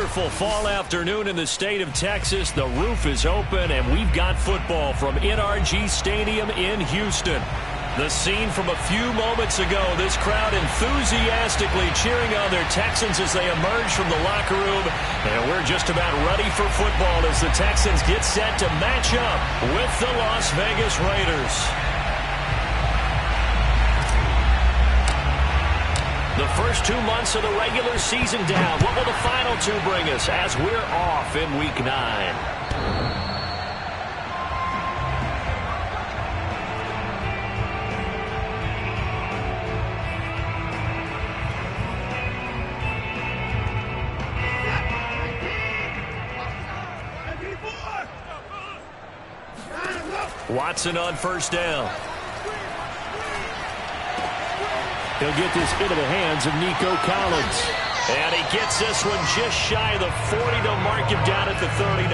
wonderful fall afternoon in the state of Texas. The roof is open, and we've got football from NRG Stadium in Houston. The scene from a few moments ago, this crowd enthusiastically cheering on their Texans as they emerge from the locker room. And we're just about ready for football as the Texans get set to match up with the Las Vegas Raiders. The first 2 months of the regular season down. What will the final two bring us as we're off in Week 9? Watson on first down. He'll get this into the hands of Nico Collins. And he gets this one just shy of the 40 to mark him down at the 39.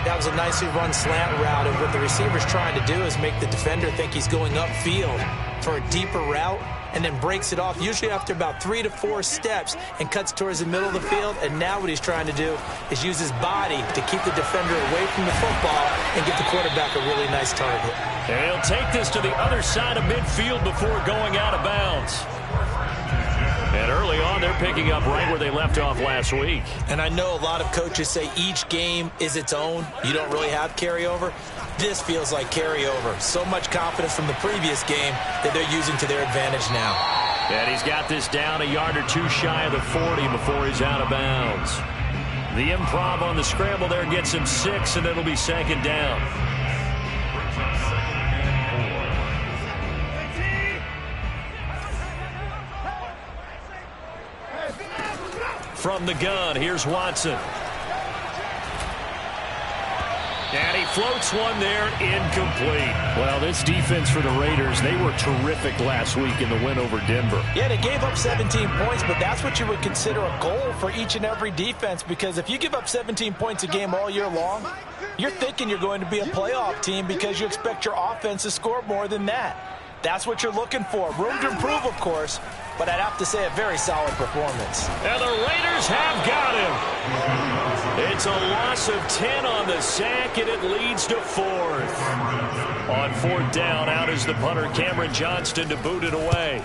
That was a nicely run slant route, and what the receiver's trying to do is make the defender think he's going upfield for a deeper route, and then breaks it off, usually after about 3 to 4 steps, and cuts towards the middle of the field. And now what he's trying to do is use his body to keep the defender away from the football and get the quarterback a really nice target. And he'll take this to the other side of midfield before going out of bounds. And early on, they're picking up right where they left off last week. And I know a lot of coaches say each game is its own. You don't really have carryover. This feels like carryover. So much confidence from the previous game that they're using to their advantage now. And he's got this down a yard or two shy of the 40 before he's out of bounds. The improv on the scramble there gets him 6, and it'll be second down. From the gun, here's Watson. And he floats one there, incomplete. Well, this defense for the Raiders, they were terrific last week in the win over Denver. Yeah, they gave up 17 points, but that's what you would consider a goal for each and every defense, because if you give up 17 points a game all year long, you're thinking you're going to be a playoff team because you expect your offense to score more than that. That's what you're looking for. Room to improve, of course, but I'd have to say a very solid performance. And the Raiders have got him. It's a loss of 10 on the sack, and it leads to 4th. On 4th down, out is the punter, Cameron Johnston, to boot it away.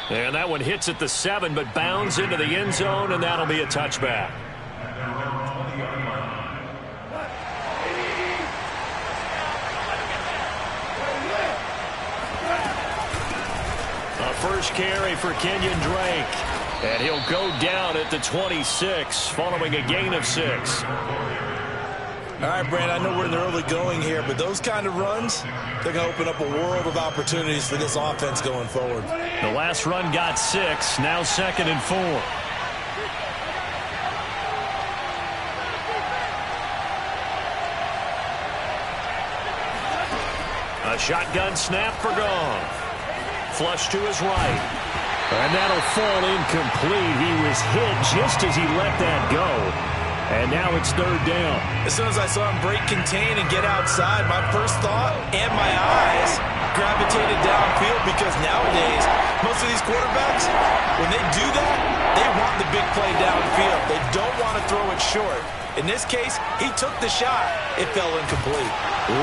And that one hits at the 7, but bounds into the end zone, and that'll be a touchback. First carry for Kenyon Drake. And he'll go down at the 26 following a gain of 6. All right, Brand, I know we're in the early going here, but those kind of runs, they're going to open up a world of opportunities for this offense going forward. The last run got 6, now 2nd and 4. A shotgun snap for Goff. Flush to his right. And that'll fall incomplete. He was hit just as he let that go. And now it's 3rd down. As soon as I saw him break contain and get outside, my first thought and my eyes gravitated downfield, because nowadays, most of these quarterbacks, when they do that, they want the big play downfield. They don't want to throw it short. In this case, he took the shot. It fell incomplete.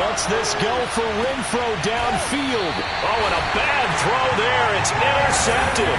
Lets this go for Renfro downfield. Oh, and a bad throw there. It's intercepted.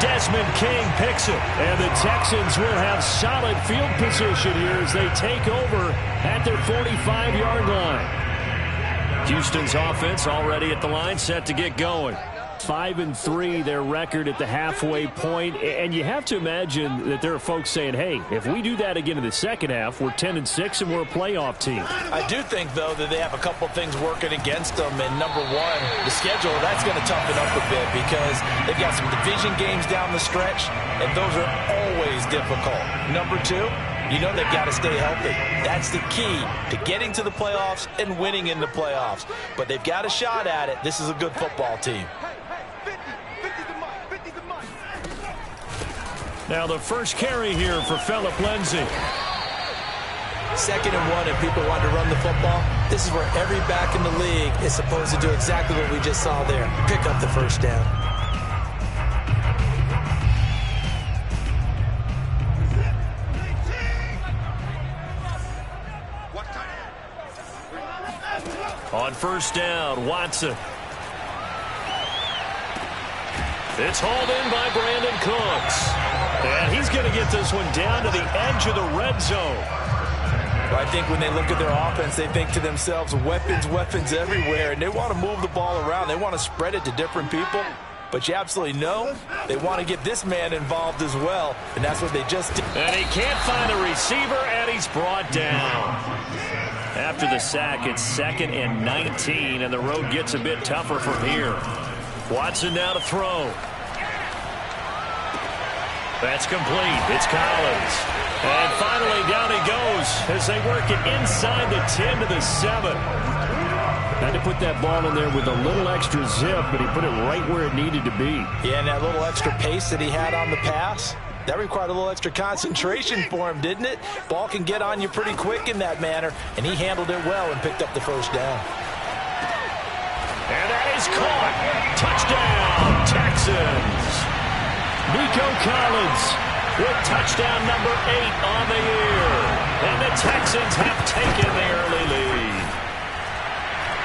Desmond King picks it. And the Texans will have solid field position here as they take over at their 45-yard line. Houston's offense already at the line, set to get going. 5-3, their record at the halfway point. And you have to imagine that there are folks saying, hey, if we do that again in the second half, we're 10-6 and we're a playoff team. I do think, though, that they have a couple things working against them. And number one, the schedule, that's going to toughen up a bit because they've got some division games down the stretch, and those are always difficult. Number two, you know they've got to stay healthy. That's the key to getting to the playoffs and winning in the playoffs. But they've got a shot at it. This is a good football team. Now the first carry here for Phillip Lindsay. 2nd and 1, and people want to run the football. This is where every back in the league is supposed to do exactly what we just saw there. Pick up the first down. On first down, Watson. It's hauled in by Brandon Cooks. And he's going to get this one down to the edge of the red zone. Well, I think when they look at their offense, they think to themselves, weapons, weapons everywhere. And they want to move the ball around. They want to spread it to different people. But you absolutely know they want to get this man involved as well. And that's what they just did. And he can't find a receiver, and he's brought down. After the sack, it's 2nd and 19, and the road gets a bit tougher from here. Watson now to throw. That's complete. It's Collins. And finally, down he goes as they work it inside the 10 to the 7. Had to put that ball in there with a little extra zip, but he put it right where it needed to be. Yeah, and that little extra pace that he had on the pass, that required a little extra concentration for him, didn't it? Ball can get on you pretty quick in that manner, and he handled it well and picked up the first down. And that is caught. Touchdown, Texans. Nico Collins with touchdown number 8 on the year. And the Texans have taken the early lead.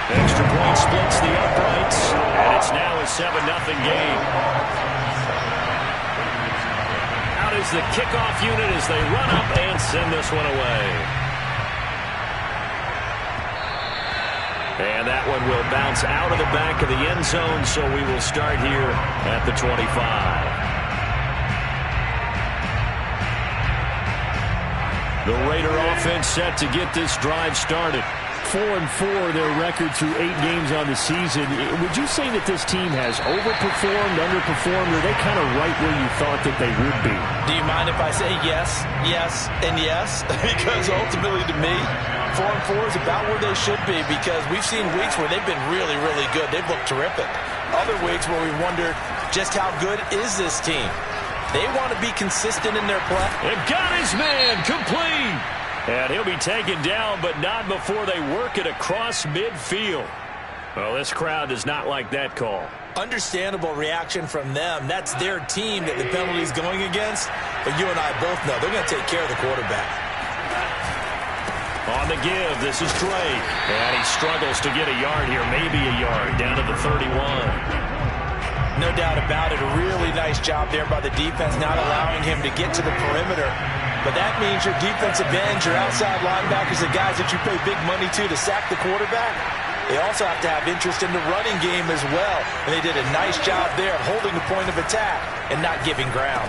Extra point splits the uprights, and it's now a 7-0 game. Out is the kickoff unit as they run up and send this one away. And that one will bounce out of the back of the end zone, so we will start here at the 25. The Raider offense set to get this drive started. 4-4 their record through 8 games on the season. Would you say that this team has overperformed, underperformed, or are they kind of right where you thought that they would be? Do you mind if I say yes, yes, and yes? Because ultimately to me, 4-4 is about where they should be, because we've seen weeks where they've been really, really good. They've looked terrific. Other weeks where we wondered just how good is this team. They want to be consistent in their play. And got his man complete. And he'll be taken down, but not before they work it across midfield. Well, this crowd does not like that call. Understandable reaction from them. That's their team that the penalty's going against. But you and I both know they're going to take care of the quarterback. On the give, this is Drake. And he struggles to get a yard here, maybe a yard, down to the 31. No doubt about it. A really nice job there by the defense, not allowing him to get to the perimeter. But that means your defensive ends, your outside linebackers, the guys that you pay big money to sack the quarterback, they also have to have interest in the running game as well. And they did a nice job there of holding the point of attack and not giving ground.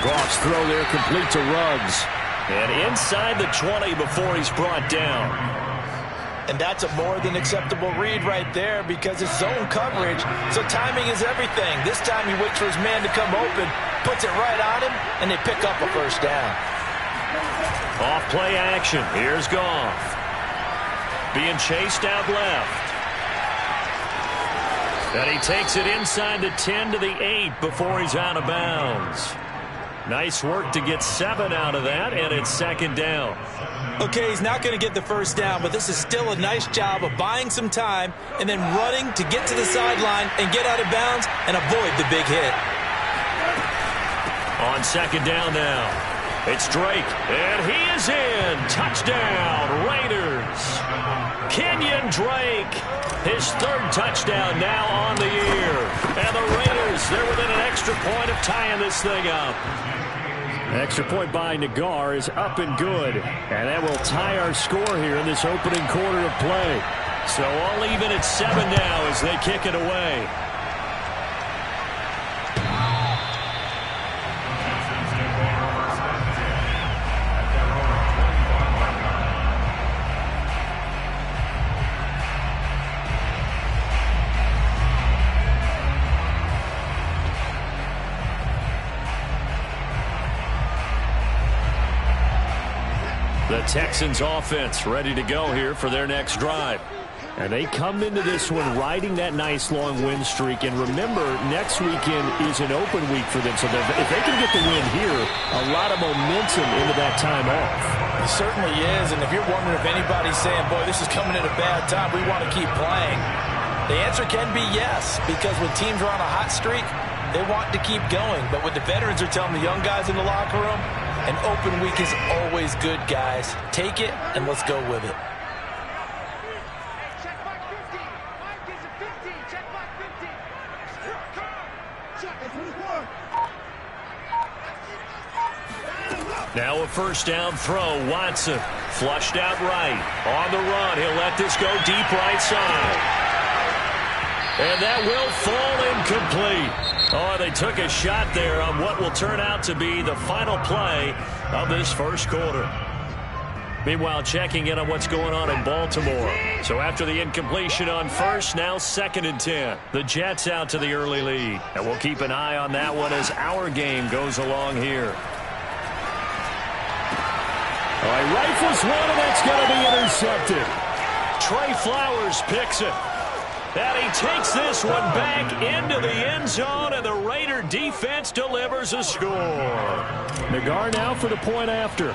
Goff's throw there complete to Ruggs. And inside the 20 before he's brought down. And that's a more than acceptable read right there, because it's zone coverage, so timing is everything. This time he waits for his man to come open, puts it right on him, and they pick up a first down. Off play action. Here's Goff. Being chased out left. And he takes it inside the 10 to the 8 before he's out of bounds. Nice work to get 7 out of that, and it's 2nd down. Okay, he's not going to get the first down, but this is still a nice job of buying some time and then running to get to the sideline and get out of bounds and avoid the big hit. On 2nd down now, it's Drake, and he is in. Touchdown, Raiders. Kenyon Drake, his 3rd touchdown now on the year. And the Raiders, they're within an extra point of tying this thing up. Extra point by Nagar is up and good. And that will tie our score here in this opening quarter of play. So all even at 7 now as they kick it away. The Texans offense ready to go here for their next drive. And they come into this one riding that nice long win streak. And remember, next weekend is an open week for them. So if they can get the win here, a lot of momentum into that time off. He certainly is, and if you're wondering if anybody's saying, boy, this is coming at a bad time, we want to keep playing, the answer can be yes, because when teams are on a hot streak, they want to keep going. But what the veterans are telling the young guys in the locker room, an open week is always good, guys. Take it, and let's go with it. Now a first down throw. Watson flushed out right. On the run. He'll let this go deep right side. And that will fall incomplete. Oh, they took a shot there on what will turn out to be the final play of this first quarter. Meanwhile, checking in on what's going on in Baltimore. So after the incompletion on first, now 2nd and 10. The Jets out to the early lead. And we'll keep an eye on that one as our game goes along here. All right, rifles one, and it's going to be intercepted. Trey Flowers picks it. And he takes this one back into the end zone, and the Raider defense delivers a score. Nagar now for the point after.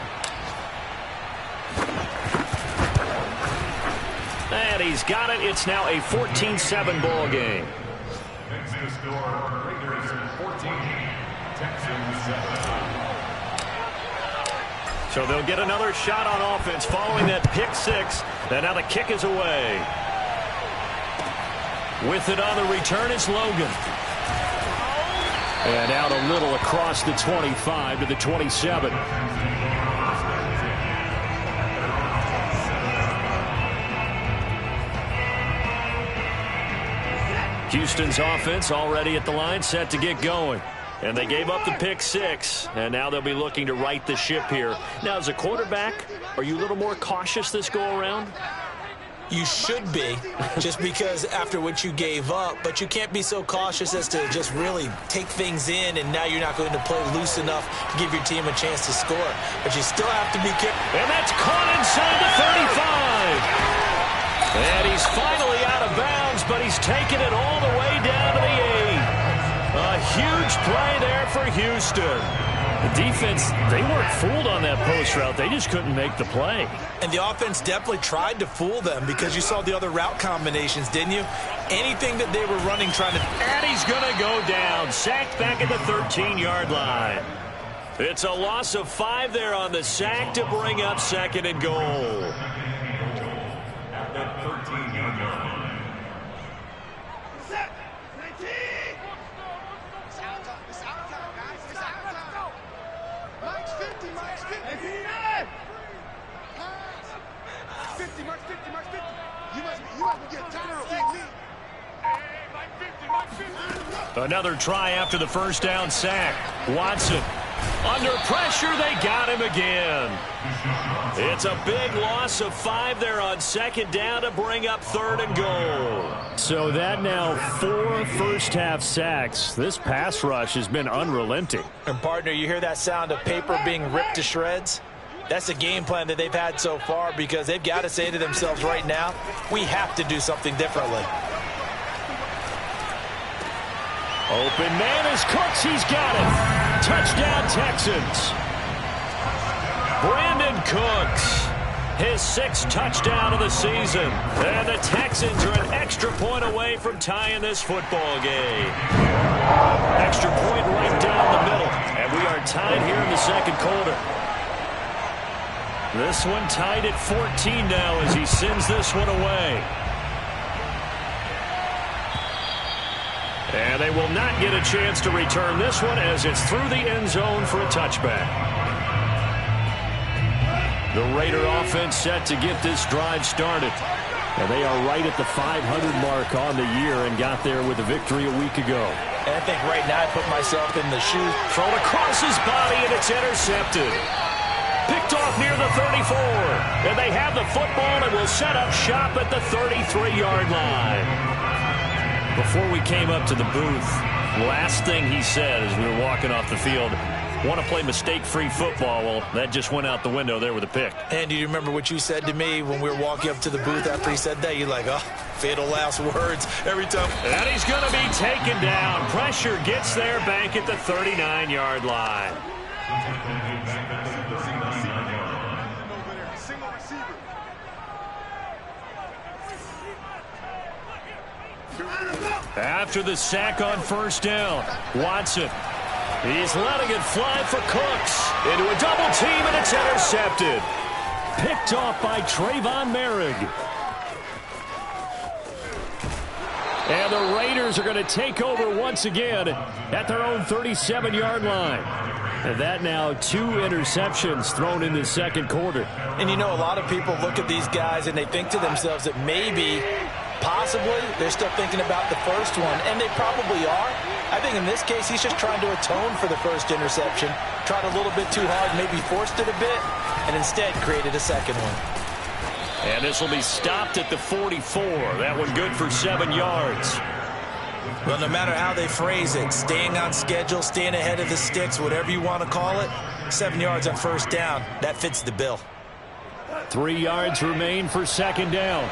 And he's got it. It's now a 14-7 ball game. Next to score, Raiders 14, Texans 7. So they'll get another shot on offense following that pick six. And now the kick is away. With it on the return, it's Logan. And out a little across the 25 to the 27. Houston's offense already at the line, set to get going. And they gave up the pick six, and now they'll be looking to right the ship here. Now, as a quarterback, are you a little more cautious this go-around? You should be, just because after what you gave up, but you can't be so cautious as to just really take things in, and now you're not going to play loose enough to give your team a chance to score. But you still have to be careful. And that's caught inside the 35. And he's finally out of bounds, but he's taken it all the way down to the 8. A huge play there for Houston. The defense, they weren't fooled on that post route. They just couldn't make the play. And the offense definitely tried to fool them because you saw the other route combinations, didn't you? Anything that they were running trying to... And he's going to go down. Sacked back at the 13-yard line. It's a loss of 5 there on the sack to bring up 2nd and goal. At the 13-yard line. Another try after the first down sack. Watson under pressure. They got him again. It's a big loss of 5 there on 2nd down to bring up 3rd and goal. So that now 4 first-half sacks. This pass rush has been unrelenting. And, partner, you hear that sound of paper being ripped to shreds? That's the game plan that they've had so far because they've got to say to themselves right now, we have to do something differently. Open man is Cooks. He's got it. Touchdown, Texans. Brandon Cooks, his 6th touchdown of the season. And the Texans are an extra point away from tying this football game. Extra point right down the middle. And we are tied here in the 2nd quarter. This one tied at 14 now as he sends this one away. And they will not get a chance to return this one as it's through the end zone for a touchback. The Raider offense set to get this drive started. And they are right at the 500 mark on the year and got there with a victory a week ago. And I think right now I put myself in the shoes. Thrown across his body and it's intercepted. Picked off near the 34. And they have the football and will set up shop at the 33-yard line. Before we came up to the booth, last thing he said as we were walking off the field, want to play mistake-free football. Well, that just went out the window there with a pick. And do you remember what you said to me when we were walking up to the booth after he said that? You're like, oh, fatal last words every time. And he's going to be taken down. Pressure gets there back at the 39-yard line. After the sack on first down, Watson. He's letting it fly for Cooks. Into a double team, and it's intercepted. Picked off by Trayvon Merrick. And the Raiders are going to take over once again at their own 37-yard line. And that now 2 interceptions thrown in the second quarter. And you know, a lot of people look at these guys and they think to themselves that maybe, possibly, they're still thinking about the first one. And they probably are. I think in this case, he's just trying to atone for the first interception. Tried a little bit too hard, maybe forced it a bit, and instead created a second one. And this will be stopped at the 44. That one good for 7 yards. Well, no matter how they phrase it, staying on schedule, staying ahead of the sticks, whatever you want to call it, 7 yards on first down, that fits the bill. 3 yards remain for second down.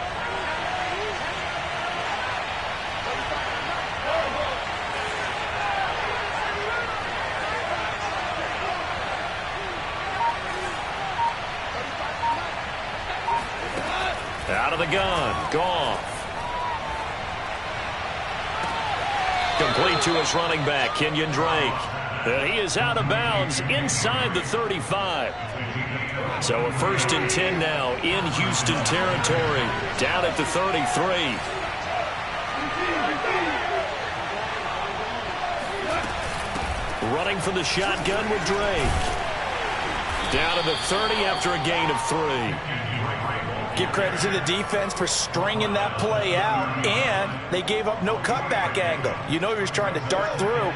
Out of the gun, Goff. Complete to his running back, Kenyon Drake. And he is out of bounds inside the 35. So a 1st and 10 now in Houston territory, down at the 33. Running for the shotgun with Drake. Down to the 30 after a gain of 3. Give credit to the defense for stringing that play out, and they gave up no cutback angle. You know he was trying to dart through.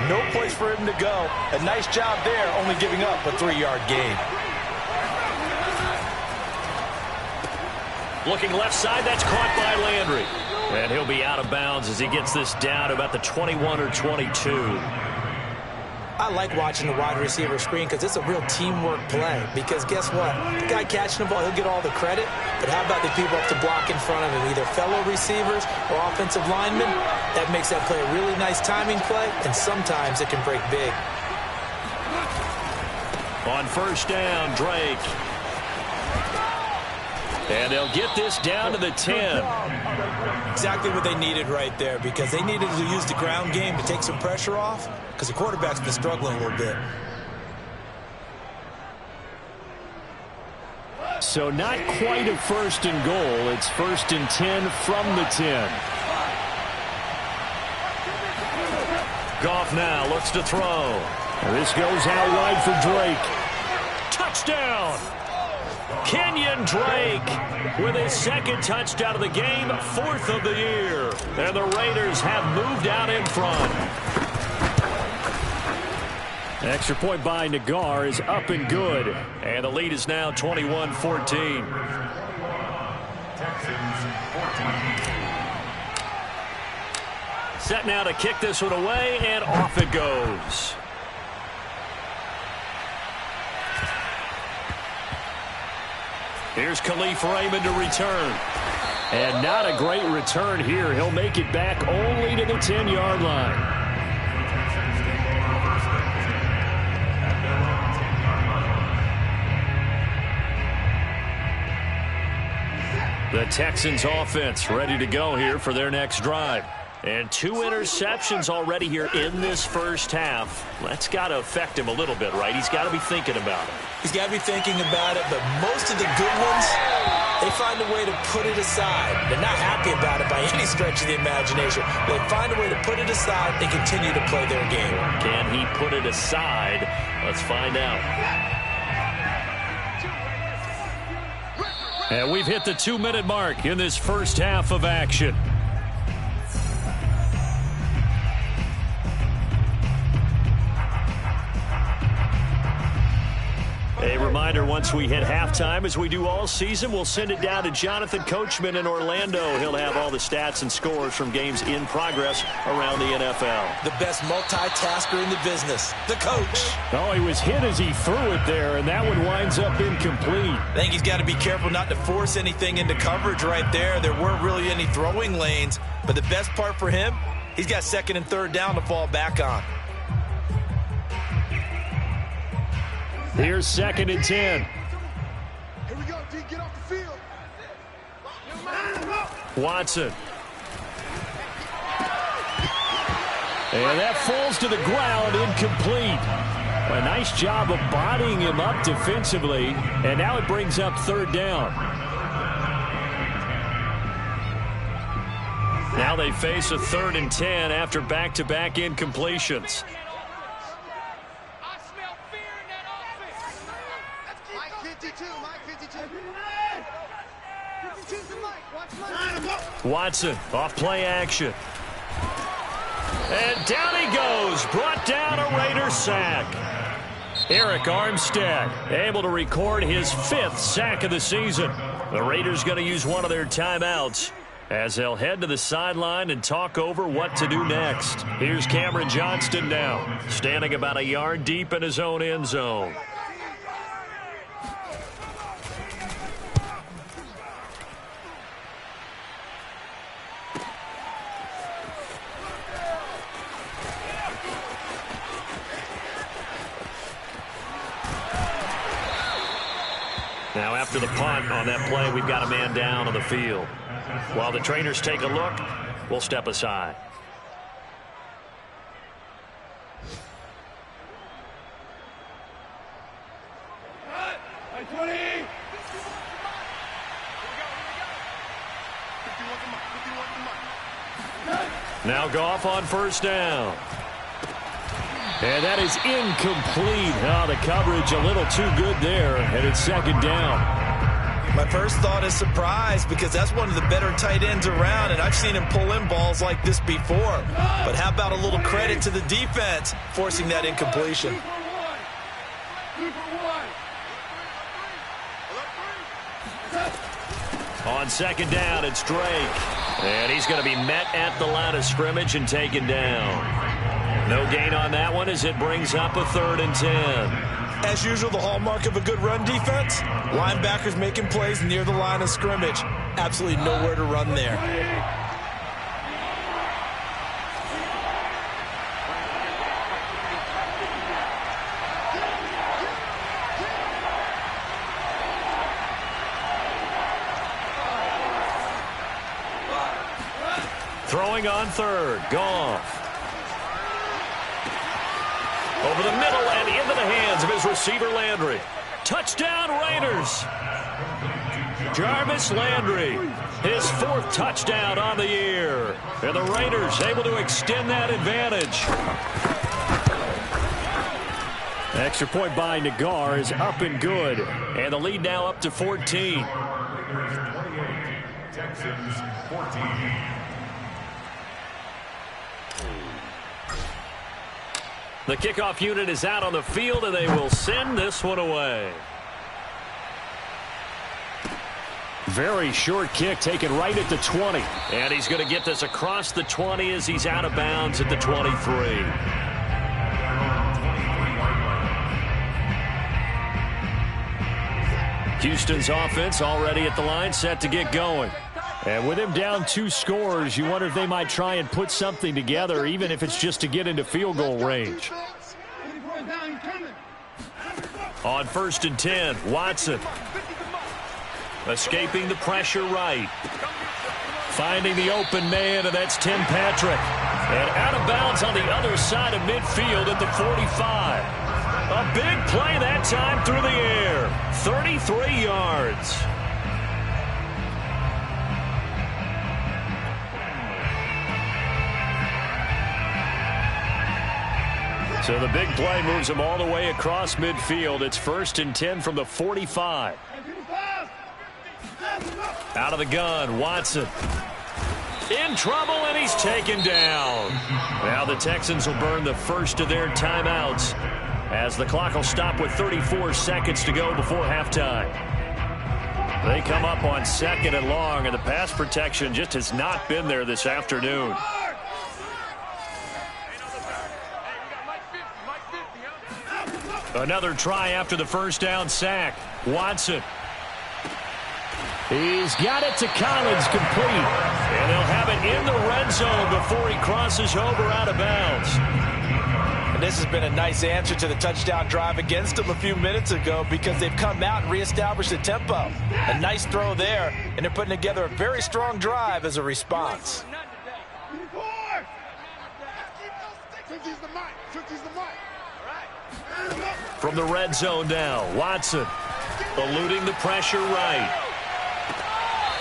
No place for him to go. A nice job there, only giving up a 3-yard gain. Looking left side, that's caught by Landry. And he'll be out of bounds as he gets this down to about the 21 or 22. I like watching the wide receiver screen because it's a real teamwork play. Because guess what? The guy catching the ball, he'll get all the credit. But how about the people up to block in front of him, either fellow receivers or offensive linemen? That makes that play a really nice timing play, and sometimes it can break big. On first down, Drake. And they'll get this down to the 10. Exactly what they needed right there, because they needed to use the ground game to take some pressure off, because the quarterback's been struggling a little bit. So not quite a 1st and goal. It's 1st and 10 from the 10. Goff now looks to throw. This goes out wide for Drake. Touchdown! Kenyon Drake with his 2nd touchdown of the game, 4th of the year. And the Raiders have moved out in front. Extra point by Nagar is up and good. And the lead is now 21-14. Set now to kick this one away, and off it goes. Here's Khalif Raymond to return. And not a great return here. He'll make it back only to the 10-yard line. The Texans offense ready to go here for their next drive. And 2 interceptions already here in this first half. That's got to affect him a little bit, right? He's got to be thinking about it. He's got to be thinking about it, but most of the good ones, they find a way to put it aside. They're not happy about it by any stretch of the imagination. They find a way to put it aside and continue to play their game. Can he put it aside? Let's find out. And we've hit the 2-minute mark in this first half of action. A reminder, once we hit halftime, as we do all season, we'll send it down to Jonathan Coachman in Orlando. He'll have all the stats and scores from games in progress around the NFL. The best multitasker in the business, the coach. Oh, he was hit as he threw it there, and that one winds up incomplete. I think he's got to be careful not to force anything into coverage right there. There weren't really any throwing lanes, but the best part for him, he's got 2nd and 3rd down to fall back on. Here's 2nd and 10. Here we go, D. Get off the field. Watson. And that falls to the ground, incomplete. A nice job of bodying him up defensively, and now it brings up third down. Now they face a 3rd and 10 after back-to-back incompletions. Watson off play action. And down he goes. Brought down a Raider sack. Eric Armstead able to record his 5th sack of the season. The Raiders going to use one of their timeouts as they'll head to the sideline and talk over what to do next. Here's Cameron Johnston now, standing about a yard deep in his own end zone. Now after the punt on that play, we've got a man down on the field. While the trainers take a look, we'll step aside. Now Goff on first down. And that is incomplete. Oh, the coverage a little too good there, and it's 2nd down. My first thought is surprise, because that's one of the better tight ends around, and I've seen him pull in balls like this before. But how about a little credit to the defense forcing that incompletion? On 2nd down, it's Drake. And he's going to be met at the line of scrimmage and taken down. No gain on that one as it brings up a 3rd and 10. As usual, the hallmark of a good run defense, linebackers making plays near the line of scrimmage. Absolutely nowhere to run there. Throwing on 3rd, Goff. Over the middle and into the hands of his receiver, Landry. Touchdown, Raiders. Jarvis Landry, his 4th touchdown on the year. And the Raiders able to extend that advantage. Extra point by Nagar is up and good. And the lead now up to 14. Texans 14. The kickoff unit is out on the field, and they will send this one away. Very short kick taken right at the 20. And he's going to get this across the 20 as he's out of bounds at the 23. Houston's offense already at the line, set to get going. And with him down 2 scores, you wonder if they might try and put something together, even if it's just to get into field goal range. On 1st and 10, Watson. Escaping the pressure right. Finding the open man, and that's Tim Patrick. And out of bounds on the other side of midfield at the 45. A big play that time through the air. 33 yards. So the big play moves him all the way across midfield. It's 1st and 10 from the 45. Out of the gun, Watson. In trouble, and he's taken down. Now the Texans will burn the first of their timeouts as the clock will stop with 34 seconds to go before halftime. They come up on 2nd and long, and the pass protection just has not been there this afternoon. Another try after the first down sack. Watson. He's got it to Collins, complete. And they'll have it in the red zone before he crosses over out of bounds. And this has been a nice answer to the touchdown drive against them a few minutes ago, because they've come out and reestablished the tempo. A nice throw there, and they're putting together a very strong drive as a response. 50's the mic. 50's the mic. All right. From the red zone now, Watson eluding the pressure right.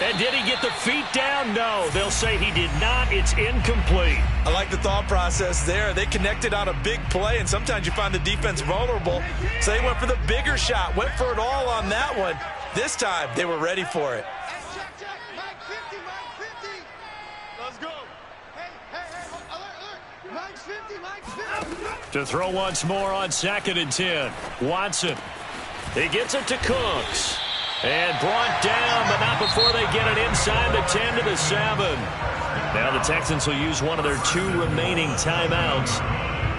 And did he get the feet down? No, they'll say he did not. It's incomplete. I like the thought process there. They connected on a big play, and sometimes you find the defense vulnerable. So they went for the bigger shot, went for it all on that one. This time, they were ready for it. Check. Mike 50, Mike 50. Let's go. Hey, alert. Mike's 50, Mike's 50. To throw once more on 2nd and 10. Watson. He gets it to Cooks. And brought down, but not before they get it inside the 10 to the 7. Now the Texans will use one of their 2 remaining timeouts,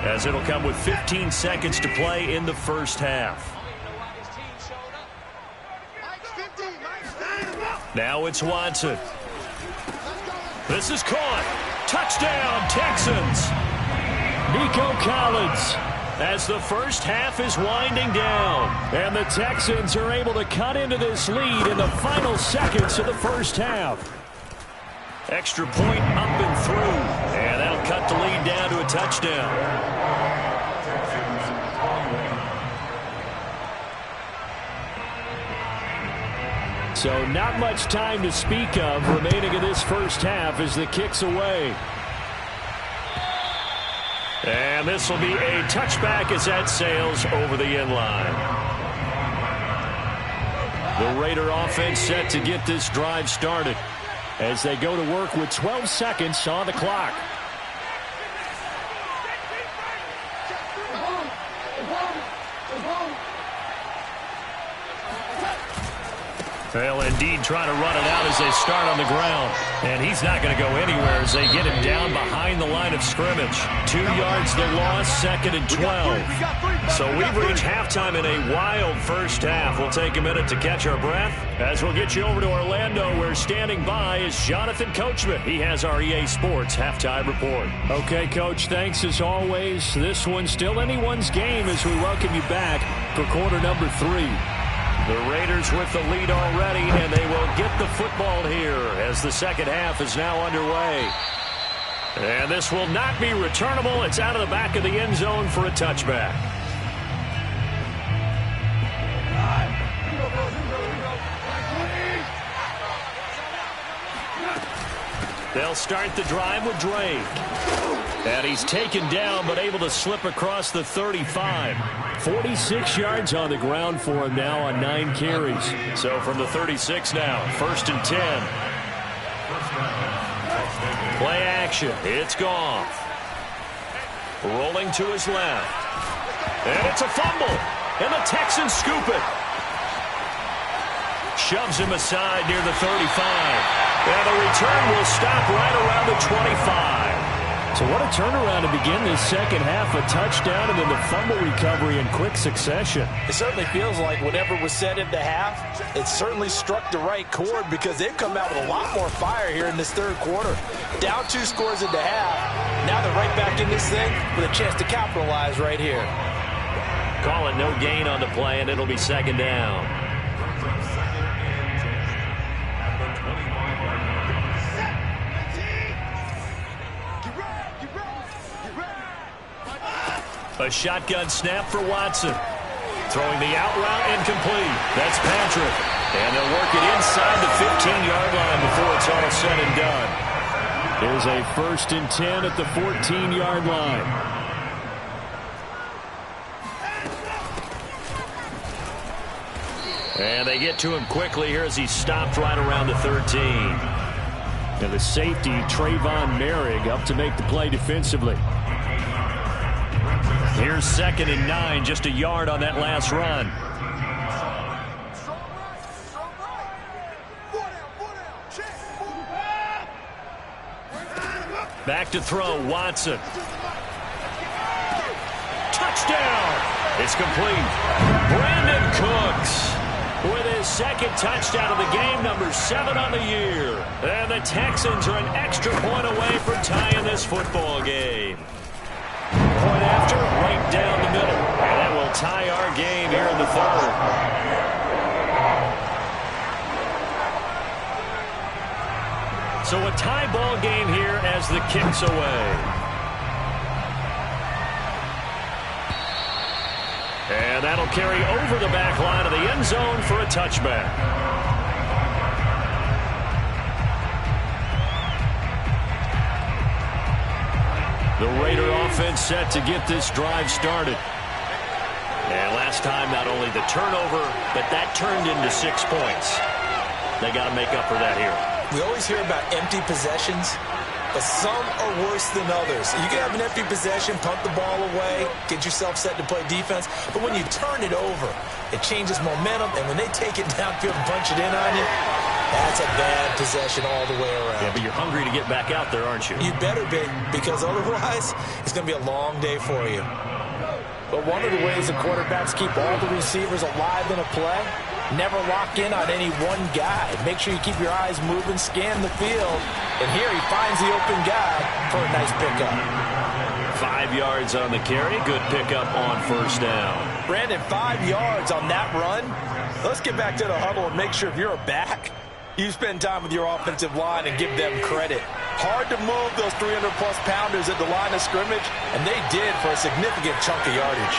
as it'll come with 15 seconds to play in the first half. Now it's Watson. This is caught. Touchdown, Texans. Nico Collins, as the first half is winding down. And the Texans are able to cut into this lead in the final seconds of the first half. Extra point up and through. And that'll cut the lead down to a touchdown. So not much time to speak of remaining in this first half as the kick's away. And this will be a touchback as that sails over the end line. The Raider offense set to get this drive started as they go to work with 12 seconds on the clock. They'll indeed try to run it out as they start on the ground. And he's not going to go anywhere as they get him down behind the line of scrimmage. 2 yards they lost, 2nd and 12. So we've reached halftime in a wild first half. We'll take a minute to catch our breath as we'll get you over to Orlando, where standing by is Jonathan Coachman. He has our EA Sports halftime report. Okay, Coach, thanks as always. This one's still anyone's game as we welcome you back for quarter number 3. The Raiders with the lead already, and they will get the football here as the second half is now underway. And this will not be returnable. It's out of the back of the end zone for a touchback. They'll start the drive with Drake. And he's taken down, but able to slip across the 35. 46 yards on the ground for him now on 9 carries. So from the 36 now, 1st and 10. Play action. It's Goff. Rolling to his left. And it's a fumble. And the Texans scoop it. Shoves him aside near the 35. And the return will stop right around the 25. So what a turnaround to begin this second half. A touchdown and then the fumble recovery in quick succession. It certainly feels like whatever was said at the half, it certainly struck the right chord, because they've come out with a lot more fire here in this third quarter. Down 2 scores at the half. Now they're right back in this thing with a chance to capitalize right here. Call it no gain on the play, and it'll be 2nd down. A shotgun snap for Watson. Throwing the out route incomplete. That's Patrick. And they'll work it inside the 15-yard line before it's all said and done. There's a 1st and 10 at the 14-yard line. And they get to him quickly here as he stopped right around the 13. And the safety, Trayvon Merrick, up to make the play defensively. Here's 2nd and 9, just a yard on that last run. Back to throw, Watson. Touchdown! It's complete. Brandon Cooks with his 2nd touchdown of the game, number 7 on the year. And the Texans are an extra point away from tying this football game. Point after, right down the middle. And that will tie our game here in the 3rd. So a tie ball game here as the kick's away. And that'll carry over the back line of the end zone for a touchback. The Raider offense set to get this drive started. And last time, not only the turnover, but that turned into 6 points. They got to make up for that here. We always hear about empty possessions, but some are worse than others. You can have an empty possession, punt the ball away, get yourself set to play defense, but when you turn it over, it changes momentum, and when they take it downfield and punch it in on you, that's a bad possession all the way around. Yeah, but you're hungry to get back out there, aren't you? You better be, because otherwise, it's going to be a long day for you. But one of the ways the quarterbacks keep all the receivers alive in a play, never lock in on any one guy. Make sure you keep your eyes moving, scan the field. And here he finds the open guy for a nice pickup. 5 yards on the carry. Good pickup on first down. Brandon, 5 yards on that run. Let's get back to the huddle and make sure if you're a back, you spend time with your offensive line and give them credit. Hard to move those 300-plus pounders at the line of scrimmage, and they did for a significant chunk of yardage.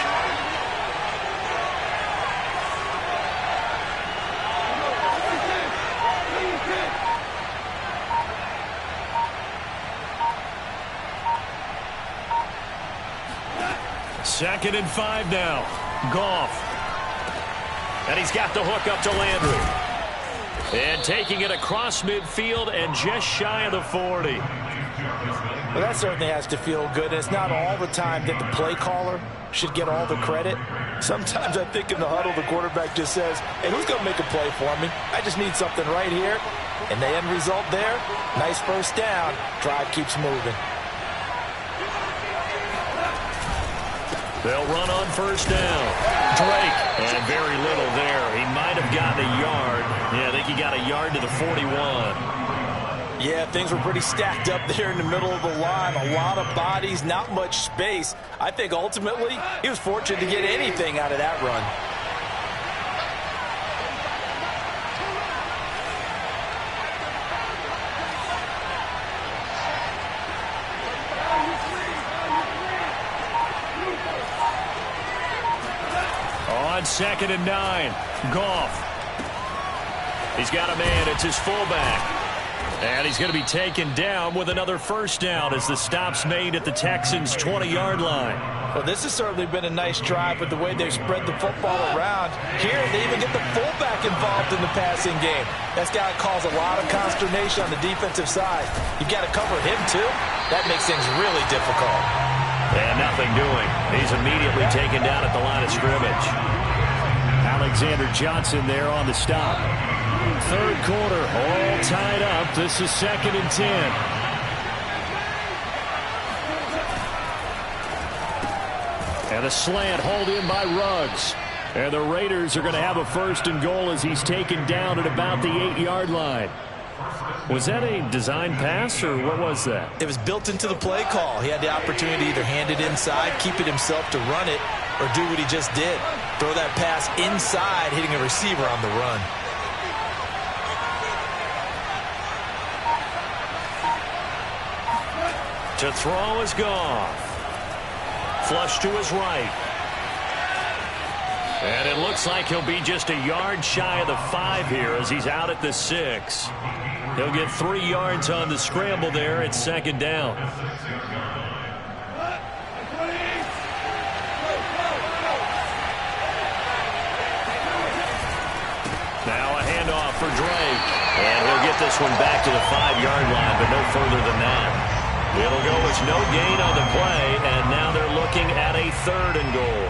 Second and 5 now. Goff. And he's got the hook up to Landry. And taking it across midfield and just shy of the 40. Well, that certainly has to feel good. It's not all the time that the play caller should get all the credit. Sometimes I think in the huddle, the quarterback just says, hey, who's going to make a play for me? I just need something right here. And the end result there, nice first down. Drive keeps moving. They'll run on first down. Drake. And very little there. He might have gotten a yard. Yeah, I think he got a yard to the 41. Yeah, things were pretty stacked up there in the middle of the line. A lot of bodies, not much space. I think ultimately he was fortunate to get anything out of that run. On second and 9, Goff. He's got a man. It's his fullback. And he's going to be taken down with another first down as the stop's made at the Texans' 20-yard line. Well, this has certainly been a nice drive with the way they've spread the football around. Here, they even get the fullback involved in the passing game. That's got to cause a lot of consternation on the defensive side. You've got to cover him, too. That makes things really difficult. And nothing doing. He's immediately taken down at the line of scrimmage. Alexander Johnson there on the stop. Third quarter, all tied up. This is second and 10. And a slant hauled in by Ruggs. And the Raiders are going to have a first and goal as he's taken down at about the 8-yard line. Was that a design pass, or what was that? It was built into the play call. He had the opportunity to either hand it inside, keep it himself to run it, or do what he just did. Throw that pass inside, hitting a receiver on the run. To throw is Goff. Flush to his right. And it looks like he'll be just a yard shy of the 5 here as he's out at the 6. He'll get 3 yards on the scramble there at second down. Now a handoff for Drake. And he'll get this one back to the 5-yard line, but no further than that. It'll go as no gain on the play, and now they're looking at a 3rd and goal.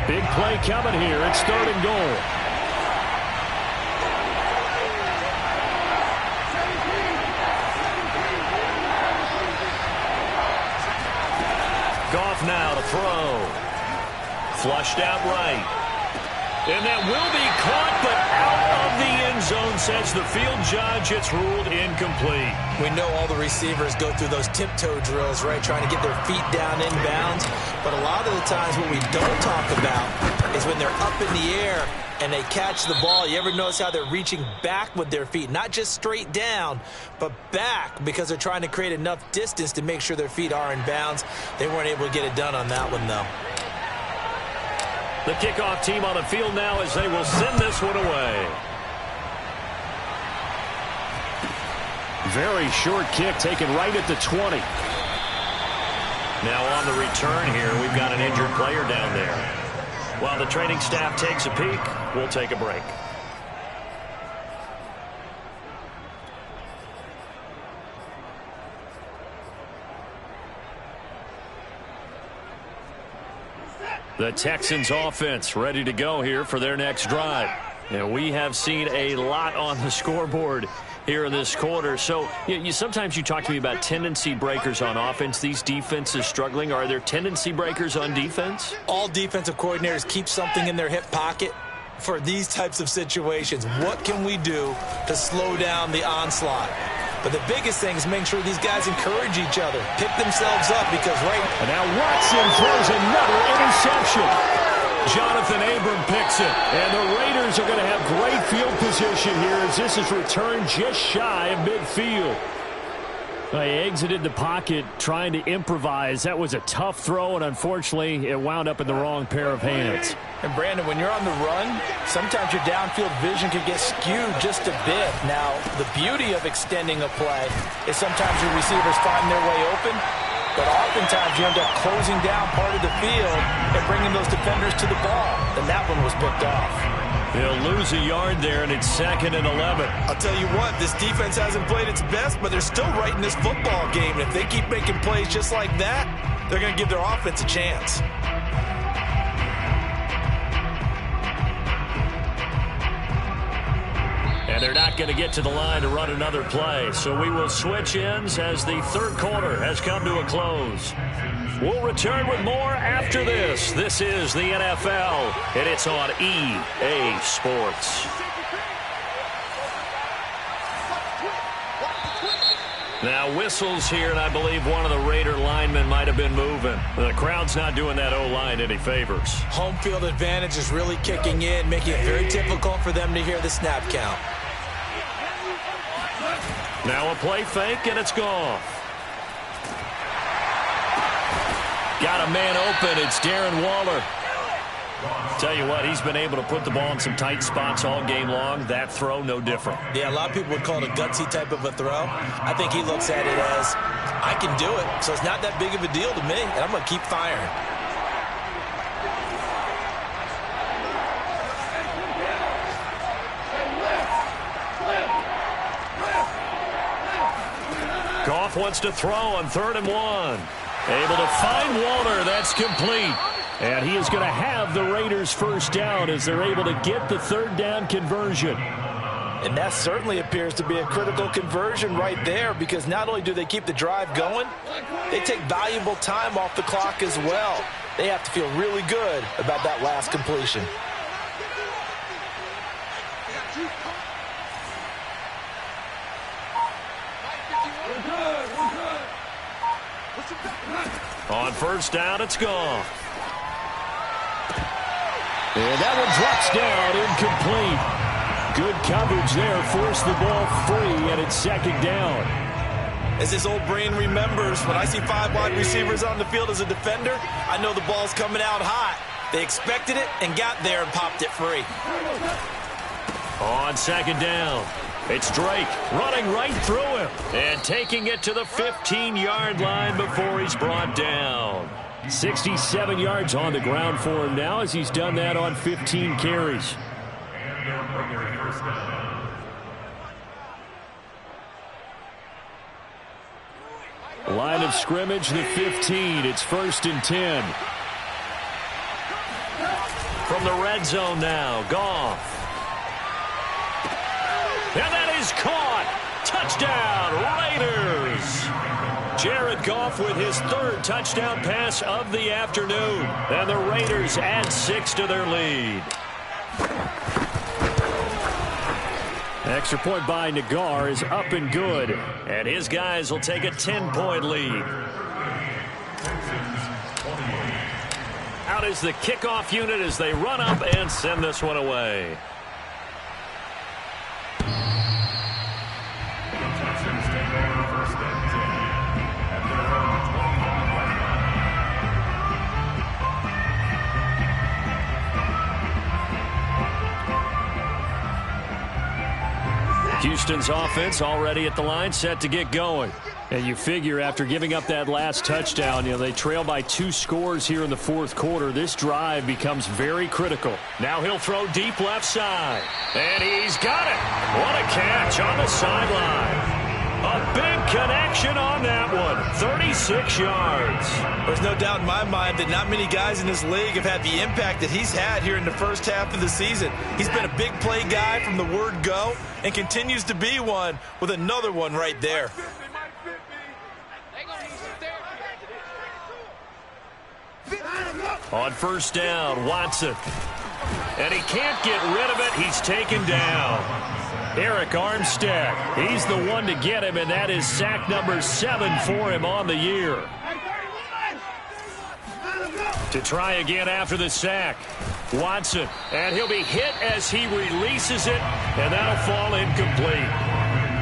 Big play coming here. It's 3rd and goal. Goff now to throw. Flushed out right. And that will be caught, but out of the end zone, says the field judge. It's ruled incomplete. We know all the receivers go through those tiptoe drills, right, trying to get their feet down in bounds. But a lot of the times what we don't talk about is when they're up in the air and they catch the ball. You ever notice how they're reaching back with their feet? Not just straight down, but back, because they're trying to create enough distance to make sure their feet are in bounds. They weren't able to get it done on that one, though. The kickoff team on the field now as they will send this one away. Very short kick taken right at the 20. Now on the return here, we've got an injured player down there. While the training staff takes a peek, we'll take a break. The Texans offense ready to go here for their next drive. And we have seen a lot on the scoreboard here in this quarter. So sometimes you talk to me about tendency breakers on offense. These defenses struggling. Are there tendency breakers on defense? All defensive coordinators keep something in their hip pocket for these types of situations. What can we do to slow down the onslaught? But the biggest thing is making sure these guys encourage each other, pick themselves up, because And now Watson throws another interception. Jonathan Abram picks it, and the Raiders are going to have great field position here as this is returned just shy of midfield. He exited the pocket trying to improvise. That was a tough throw, and unfortunately, it wound up in the wrong pair of hands. And Brandon, when you're on the run, sometimes your downfield vision can get skewed just a bit. Now, the beauty of extending a play is sometimes your receivers find their way open, but oftentimes you end up closing down part of the field and bringing those defenders to the ball. And that one was picked off. He'll lose a yard there, and it's 2nd and 11. I'll tell you what, this defense hasn't played its best, but they're still right in this football game. And if they keep making plays just like that, they're going to give their offense a chance. And they're not going to get to the line to run another play. So we will switch ends as the third quarter has come to a close. We'll return with more after this. This is the NFL, and it's on EA Sports. Now whistles here, and I believe one of the Raider linemen might have been moving. The crowd's not doing that O-line any favors. Home field advantage is really kicking in, making it very difficult for them to hear the snap count. Now a play fake, and it's gone. Got a man open. It's Darren Waller. Tell you what, he's been able to put the ball in some tight spots all game long. That throw, no different. Yeah, a lot of people would call it a gutsy type of a throw. I think he looks at it as, I can do it, so it's not that big of a deal to me, and I'm going to keep firing. Goff wants to throw on 3rd and 1. Able to find Waller. That's complete. And he is going to have the Raiders first down as they're able to get the 3rd down conversion. And that certainly appears to be a critical conversion right there, because not only do they keep the drive going, they take valuable time off the clock as well. They have to feel really good about that last completion. On 1st down, it's gone. And that one drops down, incomplete. Good coverage there, forced the ball free, and it's 2nd down. As his old brain remembers, when I see 5 wide receivers on the field as a defender, I know the ball's coming out hot. They expected it and got there and popped it free. On 2nd down, it's Drake running right through him and taking it to the 15-yard line before he's brought down. 67 yards on the ground for him now as he's done that on 15 carries. Line of scrimmage, the 15. It's 1st and 10. From the red zone now, Goff. And that is caught. Touchdown, Raiders. Jared Goff with his 3rd touchdown pass of the afternoon. And the Raiders add 6 to their lead. Extra point by Nagar is up and good. And his guys will take a 10-point lead. Out is the kickoff unit as they run up and send this one away. Houston's offense already at the line, set to get going. And you figure after giving up that last touchdown, they trail by 2 scores here in the fourth quarter. This drive becomes very critical. Now he'll throw deep left side. And he's got it. What a catch on the sideline. A big connection on that one. 36 yards. There's no doubt in my mind that not many guys in this league have had the impact that he's had here in the first half of the season. He's been a big play guy from the word go and continues to be one with another one right there. On first down, Watson. And he can't get rid of it. He's taken down. Eric Armstead, he's the one to get him, and that is sack number 7 for him on the year. To try again after the sack, Watson, and he'll be hit as he releases it, and that'll fall incomplete.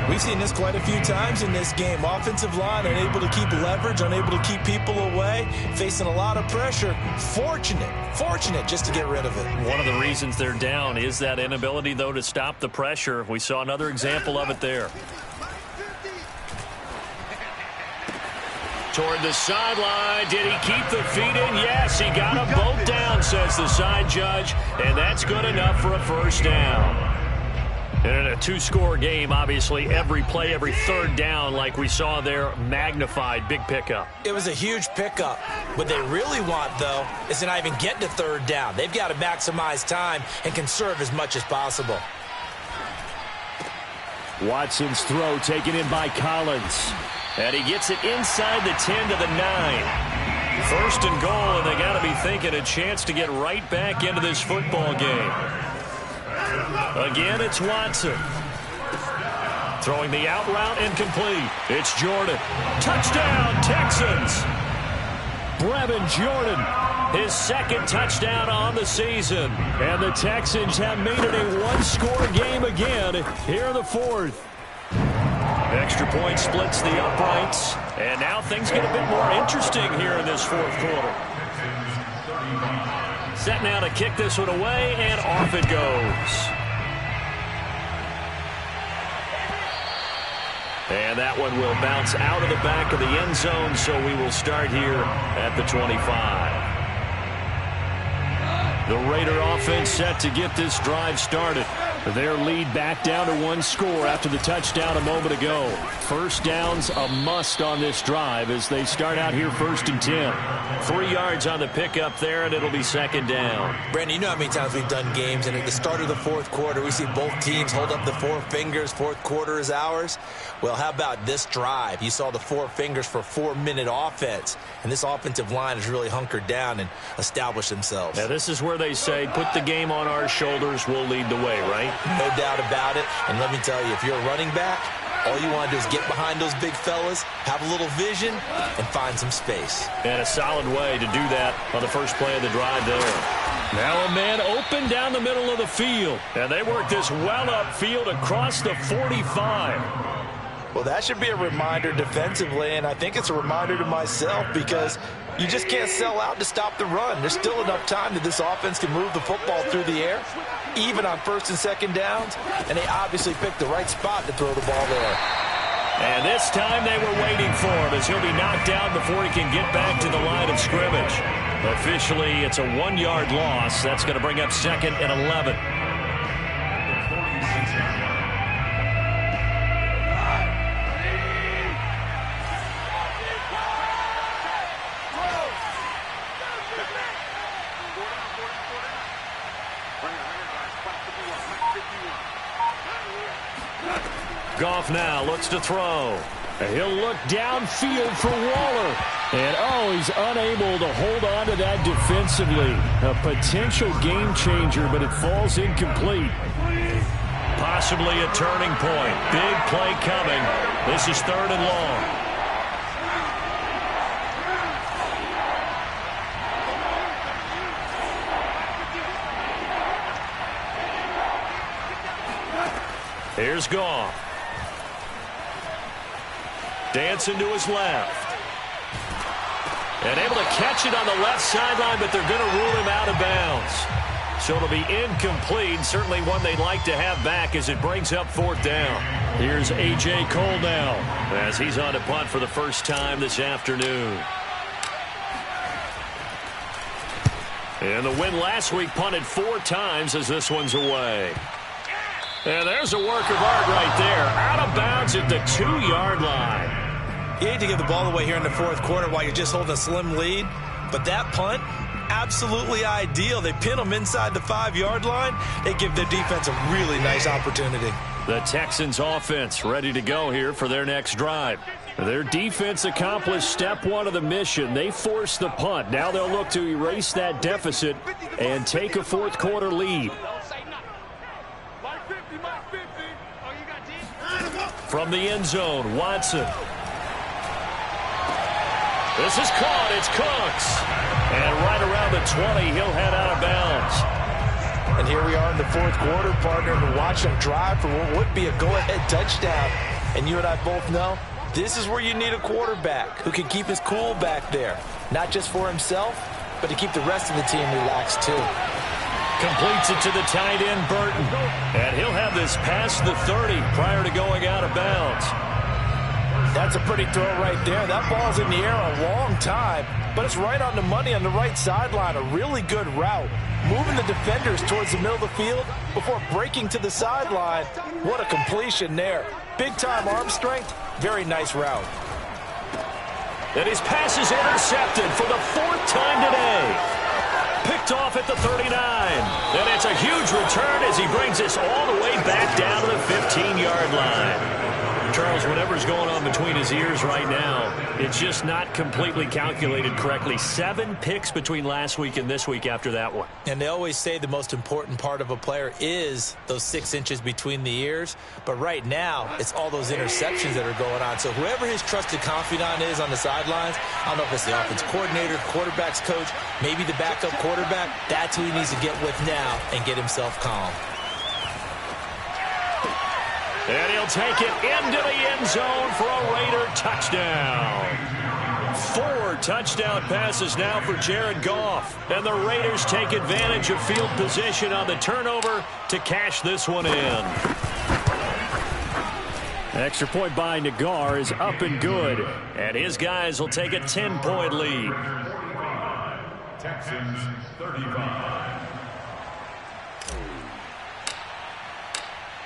We've seen this quite a few times in this game. Offensive line unable to keep leverage, unable to keep people away, facing a lot of pressure. Fortunate just to get rid of it. One of the reasons they're down is that inability, though, to stop the pressure. We saw another example of it there. Toward the sideline. Did he keep the feet in? Yes, he got them both down, says the side judge, and that's good enough for a first down. And in a 2-score game, obviously, every play, every third down, like we saw there, magnified, big pickup. It was a huge pickup. What they really want, though, is to not even get to third down. They've got to maximize time and conserve as much as possible. Watson's throw taken in by Collins. And he gets it inside the 10 to the 9. First and goal, and they got to be thinking a chance to get right back into this football game. Again, it's Watson. Throwing the out route incomplete. It's Jordan. Touchdown, Texans. Brevin Jordan, his second touchdown on the season. And the Texans have made it a 1-score game again here in the fourth. Extra point splits the uprights. And now things get a bit more interesting here in this fourth quarter. Set now to kick this one away, and off it goes. And that one will bounce out of the back of the end zone, so we will start here at the 25. The Raider offense set to get this drive started. Their lead back down to 1 score after the touchdown a moment ago. First down's a must on this drive as they start out here 1st and 10. 3 yards on the pickup there, and it'll be second down. Brandon, you know how many times we've done games, and at the start of the fourth quarter, we see both teams hold up the 4 fingers. Fourth quarter is ours. Well, how about this drive? You saw the 4 fingers for 4-minute offense, and this offensive line has really hunkered down and established themselves. Now, this is where they say, put the game on our shoulders, we'll lead the way, right? No doubt about it. And let me tell you, if you're a running back, all you want to do is get behind those big fellas, have a little vision, and find some space. And a solid way to do that on the first play of the drive there. Now a man open down the middle of the field. And they work this well upfield across the 45. Well, that should be a reminder defensively, and I think it's a reminder to myself because you just can't sell out to stop the run. There's still enough time that this offense can move the football through the air, even on 1st and 2nd downs, and they obviously picked the right spot to throw the ball there. And this time they were waiting for him as he'll be knocked down before he can get back to the line of scrimmage. Officially, it's a 1-yard loss. That's going to bring up 2nd and 11. Goff now looks to throw. He'll look downfield for Waller. And, he's unable to hold on to that defensively. A potential game changer, but it falls incomplete. Possibly a turning point. Big play coming. This is 3rd and long. Here's Goff. Dancing to his left. And able to catch it on the left sideline, but they're going to rule him out of bounds. So it'll be incomplete. Certainly one they'd like to have back as it brings up 4th down. Here's A.J. Cole now as he's on to punt for the first time this afternoon. And the win last week punted 4 times as this one's away. And there's a work of art right there. Out of bounds at the 2-yard line. You hate to give the ball away here in the 4th quarter while you're just holding a slim lead. But that punt, absolutely ideal. They pin them inside the 5-yard line. They give their defense a really nice opportunity. The Texans offense ready to go here for their next drive. Their defense accomplished step 1 of the mission. They forced the punt. Now they'll look to erase that deficit and take a 4th quarter lead. From the end zone, Watson. This is caught. It's Cooks. And right around the 20, he'll head out of bounds. And here we are in the 4th quarter, partner, to watch them drive for what would be a go-ahead touchdown. And you and I both know this is where you need a quarterback who can keep his cool back there. Not just for himself, but to keep the rest of the team relaxed too. Completes it to the tight end, Burton. And he'll have this past the 30 prior to going out of bounds. That's a pretty throw right there. That ball's in the air a long time, but it's right on the money on the right sideline. A really good route. Moving the defenders towards the middle of the field before breaking to the sideline. What a completion there. Big-time arm strength. Very nice route. And his pass is intercepted for the 4th time today. Picked off at the 39. And it's a huge return as he brings us all the way back down to the 15-yard line. Charles, whatever's going on between his ears right now, it's just not completely calculated correctly. 7 picks between last week and this week after that one. And they always say the most important part of a player is those 6 inches between the ears. But right now, it's all those interceptions that are going on. So whoever his trusted confidant is on the sidelines, I don't know if it's the offense coordinator, quarterback's coach, maybe the backup quarterback, that's who he needs to get with now and get himself calm. And he'll take it into the end zone for a Raider touchdown. 4 touchdown passes now for Jared Goff. And the Raiders take advantage of field position on the turnover to cash this one in. Extra point by Nagar is up and good. And his guys will take a 10-point lead. Texans 35.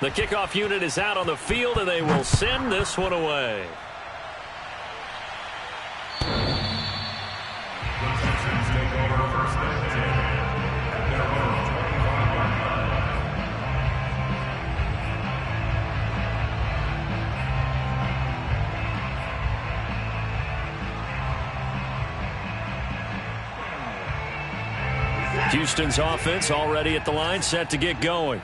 The kickoff unit is out on the field, and they will send this one away. The Texans take over first and 10 at their own 25-yard line. Houston's offense already at the line, set to get going.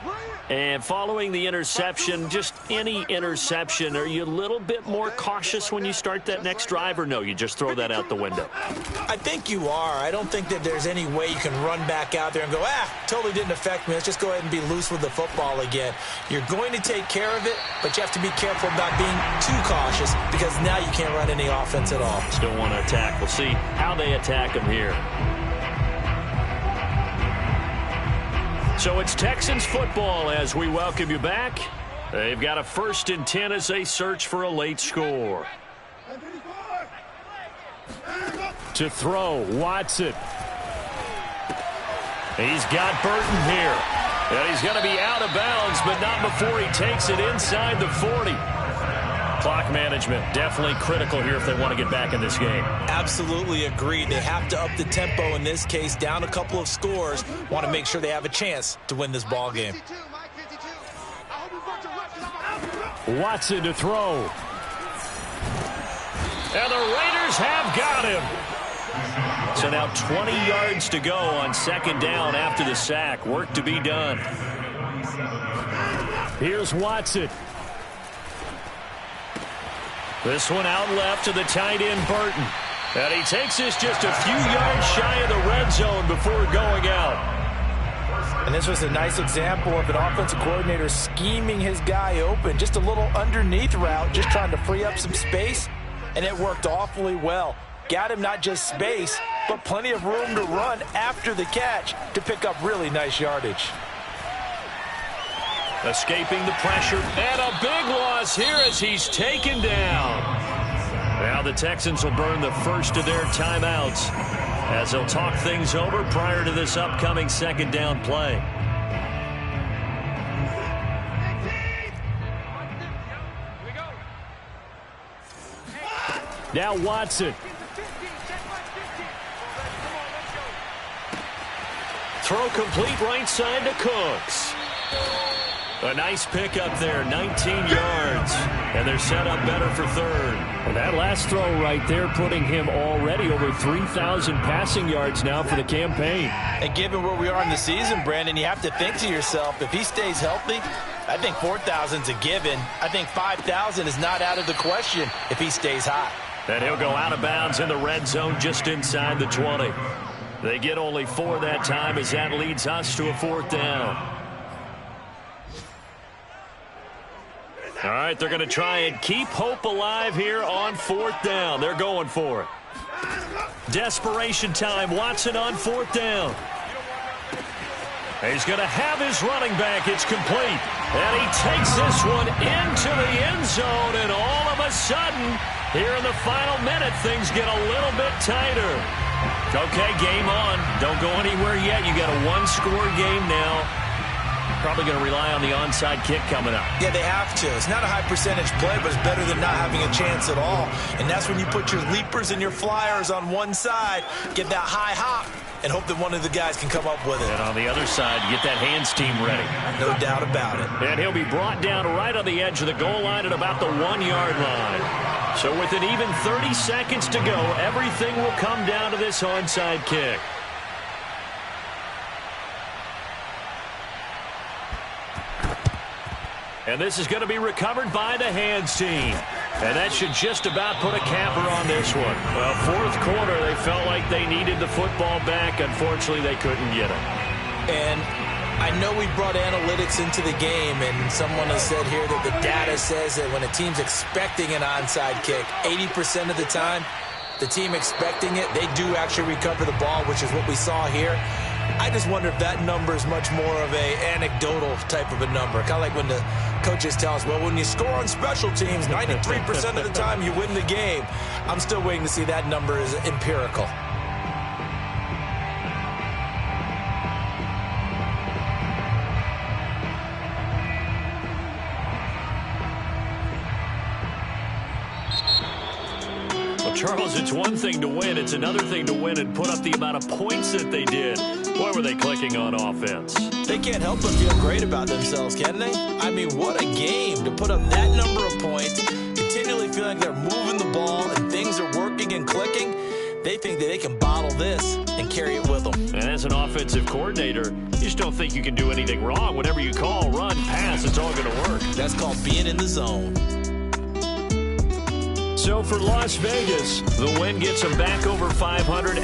And following the interception, just any interception, are you a little bit more cautious when you start that next drive, or no, you just throw that out the window? I think you are. I don't think that there's any way you can run back out there and go, totally didn't affect me. Let's just go ahead and be loose with the football again. You're going to take care of it, but you have to be careful about being too cautious because now you can't run any offense at all. Still want to attack. We'll see how they attack them here. So it's Texans football as we welcome you back. They've got a 1st and 10 as they search for a late score. To throw, Watson. He's got Burton here. And he's going to be out of bounds, but not before he takes it inside the 40. Clock management definitely critical here if they want to get back in this game. Absolutely agree. They have to up the tempo in this case, down a couple of scores. Want to make sure they have a chance to win this ball game. Watson to throw. And the Raiders have got him. So now 20 yards to go on 2nd down after the sack. Work to be done. Here's Watson. This one out left to the tight end, Burton. And he takes this just a few yards shy of the red zone before going out. And this was a nice example of an offensive coordinator scheming his guy open. Just a little underneath route, just trying to free up some space. And it worked awfully well. got him not just space, but plenty of room to run after the catch to pick up really nice yardage. Escaping the pressure, and a big loss here as he's taken down. Now the Texans will burn the first of their timeouts as they'll talk things over prior to this upcoming second down play. Now Watson. Throw complete right side to Cooks. A nice pickup there, 19 yards. And they're set up better for third. And that last throw right there putting him already over 3,000 passing yards now for the campaign. And given where we are in the season, Brandon, you have to think to yourself, if he stays healthy, I think 4,000 is a given. I think 5,000 is not out of the question if he stays hot. And he'll go out of bounds in the red zone just inside the 20. They get only 4 that time as that leads us to a 4th down. All right, they're going to try and keep hope alive here on 4th down. They're going for it. Desperation time. Watson on 4th down. He's going to have his running back. It's complete. And he takes this one into the end zone. And all of a sudden, here in the final minute, things get a little bit tighter. Okay, game on. Don't go anywhere yet. You got a one-score game now. Probably going to rely on the onside kick coming up. Yeah, they have to. It's not a high percentage play, but it's better than not having a chance at all. And that's when you put your leapers and your flyers on one side, get that high hop, and hope that one of the guys can come up with it. And on the other side, get that hands team ready. No doubt about it. And he'll be brought down right on the edge of the goal line at about the 1-yard line. So with an even 30 seconds to go, everything will come down to this onside kick. And this is going to be recovered by the hands team. And that should just about put a capper on this one. Well, 4th quarter, they felt like they needed the football back. Unfortunately, they couldn't get it. And I know we brought analytics into the game, and someone has said here that the data says that when a team's expecting an onside kick, 80% of the time, the team expecting it, they do actually recover the ball, which is what we saw here. I just wonder if that number is much more of a anecdotal type of a number. Kind of like when the coaches tell us, well, when you score on special teams, 93% of the time you win the game. I'm still waiting to see that number is empirical. Charles, it's one thing to win. It's another thing to win and put up the amount of points that they did. Boy, were they clicking on offense. They can't help but feel great about themselves, can they? I mean, what a game to put up that number of points, continually feeling like they're moving the ball and things are working and clicking. They think that they can bottle this and carry it with them. And as an offensive coordinator, you just don't think you can do anything wrong. Whatever you call, run, pass, it's all going to work. That's called being in the zone. So for Las Vegas, the win gets them back over 500.